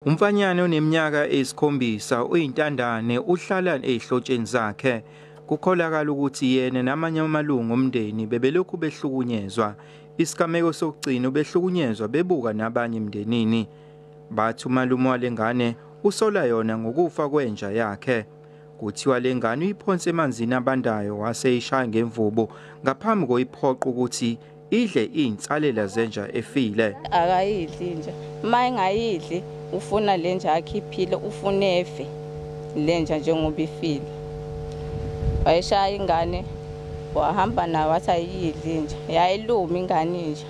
Umfanyana oneminyaka eyisikhombisa uyintandane uhlala ezihlotsheni zakhe. Kukholakala ukuthi yena namanye amalungu omndeni bebelokhu behlukunyezwa. Isigameko sokugcina behlukunyezwa bebuka nabanye emndenini. Bathi umalume walengane usola yona ngokufa kwenja yakhe. Kuthiwa lengane uyiphonse emanzini abandayo waseyishaya ngemvubu ngaphambi koyiphoqa ukuthi idle insalela zenja efile. Akayidli nje. Mayengayidli ufuna lenja yakhe iphile, ufuna efe lenja njengoba ifile. Wayishaya ingane wahamba nayo wathi ayidli nje. Yayiluma ingane nje.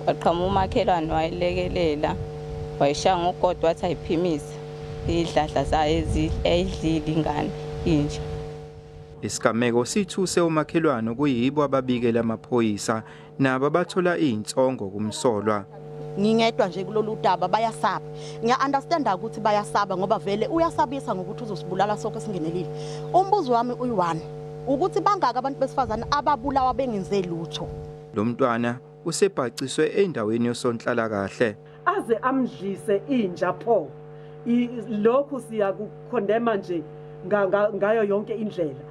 Waqhamuka umakhelwane wayilekelela. Wayishaya ngogodwa wathi ayiphimise. Idladla zayo ezidlile ingane inja. Isigameko sithuse umakhelwane kuyibo ababikela amaphoyisa nabo bathola insongo kumsolwa. Ngingedwa nje kulolu daba bayasaba. Ngiya-understand ukuthi bayasaba ngoba vele uyasabisa ngokuthi uzosibulala sonke singenelile. Umbuzo wami uyi1 ukuthi bangaka abantu besifazana ababulawa bengenze lutho. Lo mntwana usebhaciswe endaweni yosonhlala kahle. Aze amdlise inja pho. Lokhu siyakukhondema nje ngayo yonke indlela.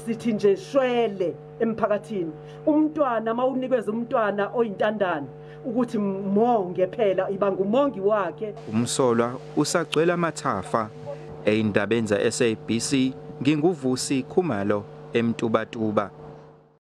Sithi nje shwele emphakathini. Umntwana mawunikeza umntwana oyintandane ukuthi monge phela iba ngumongi wakhe. Umsolwa usagcwele amathafa. Eyindaba enza SABC nginguvusi Khumalo eMtubatuba.